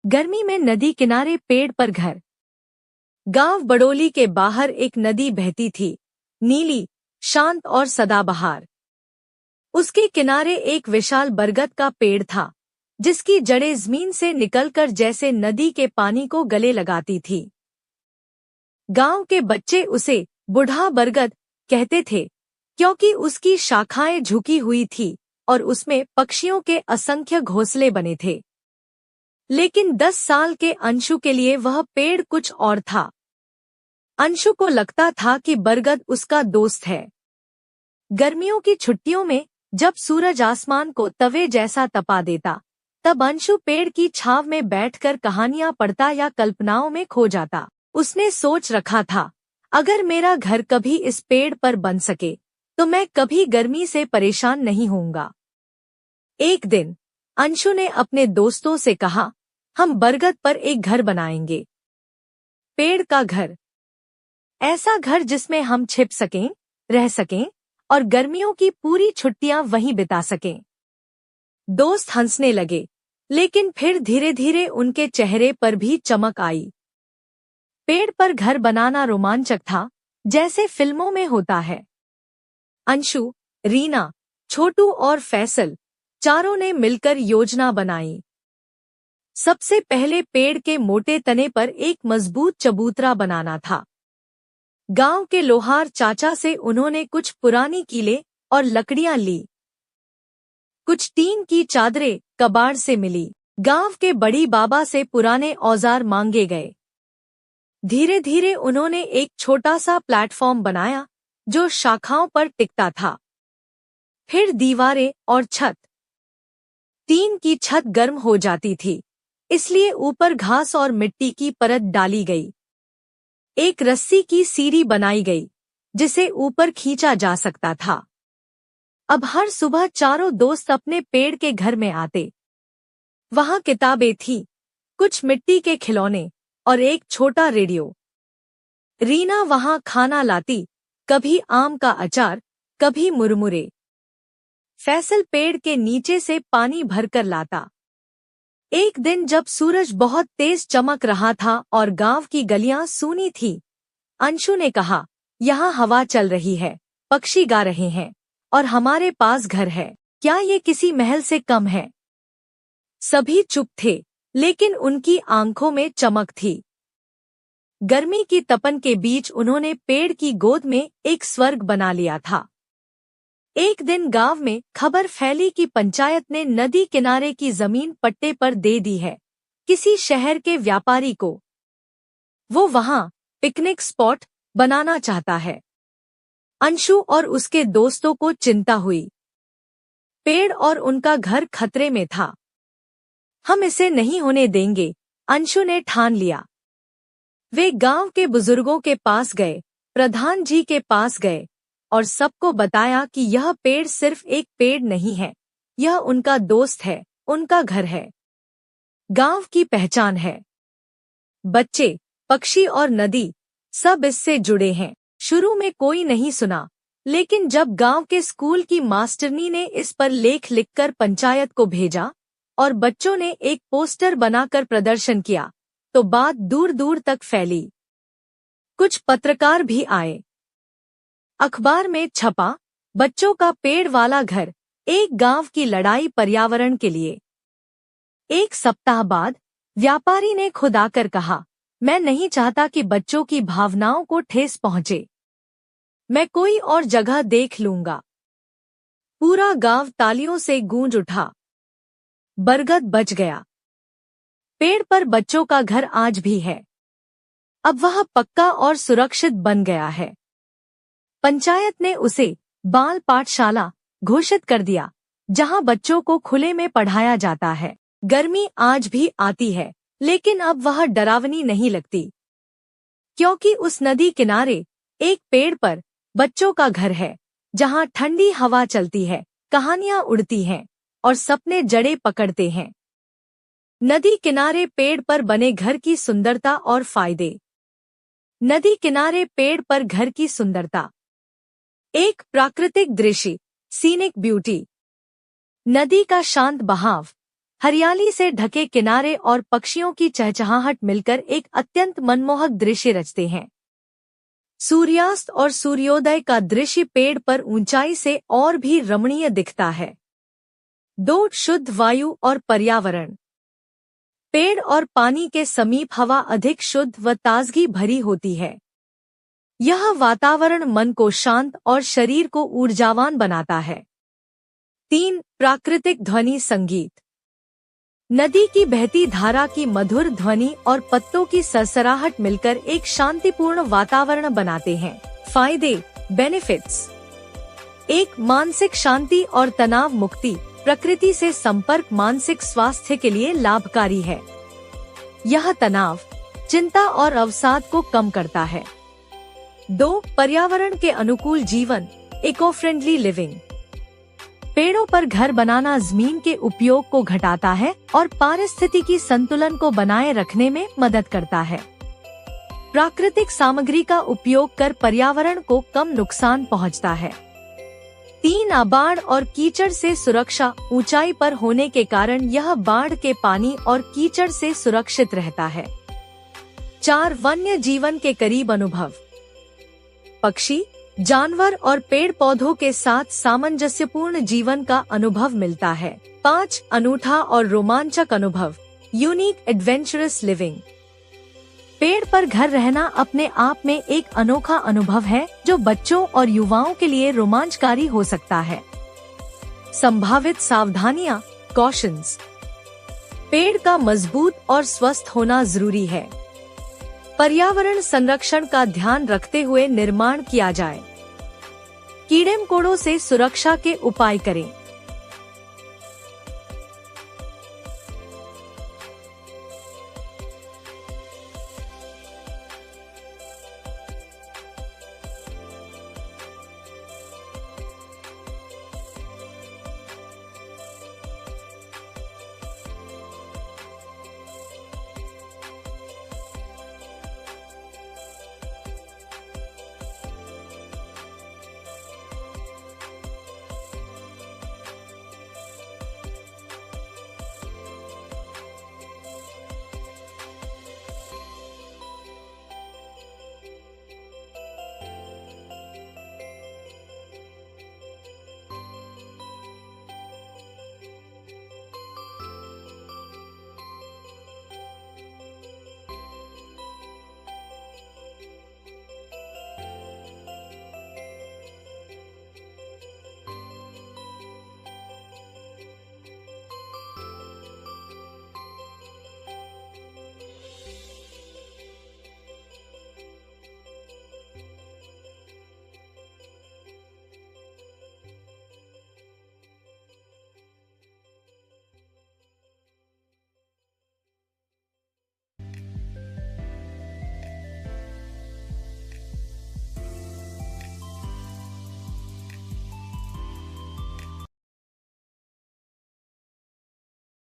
गर्मी में नदी किनारे पेड़ पर घर। गांव बड़ोली के बाहर एक नदी बहती थी, नीली, शांत और सदाबहार। उसके किनारे एक विशाल बरगद का पेड़ था, जिसकी जड़ें जमीन से निकलकर जैसे नदी के पानी को गले लगाती थी। गांव के बच्चे उसे बूढ़ा बरगद कहते थे, क्योंकि उसकी शाखाएं झुकी हुई थी और उसमें पक्षियों के असंख्य घोंसले बने थे। लेकिन 10 साल के अंशु के लिए वह पेड़ कुछ और था। अंशु को लगता था कि बरगद उसका दोस्त है। गर्मियों की छुट्टियों में जब सूरज आसमान को तवे जैसा तपा देता, तब अंशु पेड़ की छांव में बैठकर कहानियां पढ़ता या कल्पनाओं में खो जाता। उसने सोच रखा था, अगर मेरा घर कभी इस पेड़ पर बन सके तो मैं कभी गर्मी से परेशान नहीं होऊंगा। एक दिन अंशु ने अपने दोस्तों से कहा, हम बरगद पर एक घर बनाएंगे। पेड़ का घर, ऐसा घर जिसमें हम छिप सकें, रह सकें और गर्मियों की पूरी छुट्टियां वहीं बिता सकें। दोस्त हंसने लगे, लेकिन फिर धीरे धीरे उनके चेहरे पर भी चमक आई। पेड़ पर घर बनाना रोमांचक था, जैसे फिल्मों में होता है। अंशु, रीना, छोटू और फैसल चारों ने मिलकर योजना बनाई। सबसे पहले पेड़ के मोटे तने पर एक मजबूत चबूतरा बनाना था। गांव के लोहार चाचा से उन्होंने कुछ पुरानी कीलें और लकड़ियां ली। कुछ टीन की चादरें कबाड़ से मिली। गांव के बड़ी बाबा से पुराने औजार मांगे गए। धीरे धीरे उन्होंने एक छोटा सा प्लेटफॉर्म बनाया, जो शाखाओं पर टिकता था। फिर दीवारें और छत। टीन की छत गर्म हो जाती थी, इसलिए ऊपर घास और मिट्टी की परत डाली गई। एक रस्सी की सीढ़ी बनाई गई, जिसे ऊपर खींचा जा सकता था। अब हर सुबह चारों दोस्त अपने पेड़ के घर में आते। वहां किताबें थीं, कुछ मिट्टी के खिलौने और एक छोटा रेडियो। रीना वहां खाना लाती, कभी आम का अचार, कभी मुरमुरे। फैसल पेड़ के नीचे से पानी भरकर लाता। एक दिन जब सूरज बहुत तेज चमक रहा था और गांव की गलियां सूनी थी, अंशु ने कहा, यहाँ हवा चल रही है, पक्षी गा रहे हैं और हमारे पास घर है। क्या ये किसी महल से कम है? सभी चुप थे, लेकिन उनकी आंखों में चमक थी। गर्मी की तपन के बीच उन्होंने पेड़ की गोद में एक स्वर्ग बना लिया था। एक दिन गांव में खबर फैली कि पंचायत ने नदी किनारे की जमीन पट्टे पर दे दी है, किसी शहर के व्यापारी को। वो वहां पिकनिक स्पॉट बनाना चाहता है। अंशु और उसके दोस्तों को चिंता हुई। पेड़ और उनका घर खतरे में था। हम इसे नहीं होने देंगे, अंशु ने ठान लिया। वे गांव के बुजुर्गों के पास गए, प्रधान जी के पास गए और सबको बताया कि यह पेड़ सिर्फ एक पेड़ नहीं है, यह उनका दोस्त है, उनका घर है, गांव की पहचान है। बच्चे, पक्षी और नदी सब इससे जुड़े हैं। शुरू में कोई नहीं सुना, लेकिन जब गांव के स्कूल की मास्टरनी ने इस पर लेख लिखकर पंचायत को भेजा और बच्चों ने एक पोस्टर बनाकर प्रदर्शन किया, तो बात दूर दूर तक फैली। कुछ पत्रकार भी आए। अखबार में छपा, बच्चों का पेड़ वाला घर, एक गांव की लड़ाई पर्यावरण के लिए। एक सप्ताह बाद व्यापारी ने खुद आकर कहा, मैं नहीं चाहता कि बच्चों की भावनाओं को ठेस पहुंचे, मैं कोई और जगह देख लूंगा। पूरा गांव तालियों से गूंज उठा। बरगद बच गया। पेड़ पर बच्चों का घर आज भी है। अब वह पक्का और सुरक्षित बन गया है। पंचायत ने उसे बाल पाठशाला घोषित कर दिया, जहां बच्चों को खुले में पढ़ाया जाता है। गर्मी आज भी आती है, लेकिन अब वह डरावनी नहीं लगती, क्योंकि उस नदी किनारे एक पेड़ पर बच्चों का घर है, जहां ठंडी हवा चलती है, कहानियां उड़ती हैं और सपने जड़ें पकड़ते हैं। नदी किनारे पेड़ पर बने घर की सुंदरता और फायदे। नदी किनारे पेड़ पर घर की सुंदरता। एक प्राकृतिक दृश्य, सीनिक ब्यूटी। नदी का शांत बहाव, हरियाली से ढके किनारे और पक्षियों की चहचहाहट मिलकर एक अत्यंत मनमोहक दृश्य रचते हैं। सूर्यास्त और सूर्योदय का दृश्य पेड़ पर ऊंचाई से और भी रमणीय दिखता है। 2. शुद्ध वायु और पर्यावरण। पेड़ और पानी के समीप हवा अधिक शुद्ध व ताजगी भरी होती है। यह वातावरण मन को शांत और शरीर को ऊर्जावान बनाता है। 3. प्राकृतिक ध्वनि संगीत। नदी की बहती धारा की मधुर ध्वनि और पत्तों की सरसराहट मिलकर एक शांतिपूर्ण वातावरण बनाते हैं। फायदे, बेनिफिट्स। 1. मानसिक शांति और तनाव मुक्ति। प्रकृति से संपर्क मानसिक स्वास्थ्य के लिए लाभकारी है। यह तनाव, चिंता और अवसाद को कम करता है। 2. पर्यावरण के अनुकूल जीवन, इको फ्रेंडली लिविंग। पेड़ों पर घर बनाना जमीन के उपयोग को घटाता है और पारिस्थितिकी संतुलन को बनाए रखने में मदद करता है। प्राकृतिक सामग्री का उपयोग कर पर्यावरण को कम नुकसान पहुंचता है। 3. बाढ़ और कीचड़ से सुरक्षा। ऊंचाई पर होने के कारण यह बाढ़ के पानी और कीचड़ से सुरक्षित रहता है। 4. वन्य जीवन के करीब अनुभव। पक्षी, जानवर और पेड़ पौधों के साथ सामंजस्यपूर्ण जीवन का अनुभव मिलता है। 5. अनूठा और रोमांचक अनुभव, यूनिक एडवेंचरस लिविंग। पेड़ पर घर रहना अपने आप में एक अनोखा अनुभव है जो बच्चों और युवाओं के लिए रोमांचकारी हो सकता है। संभावित सावधानियां, कॉशंस। पेड़ का मजबूत और स्वस्थ होना जरूरी है। पर्यावरण संरक्षण का ध्यान रखते हुए निर्माण किया जाए। कीड़े मकोड़ों से सुरक्षा के उपाय करें।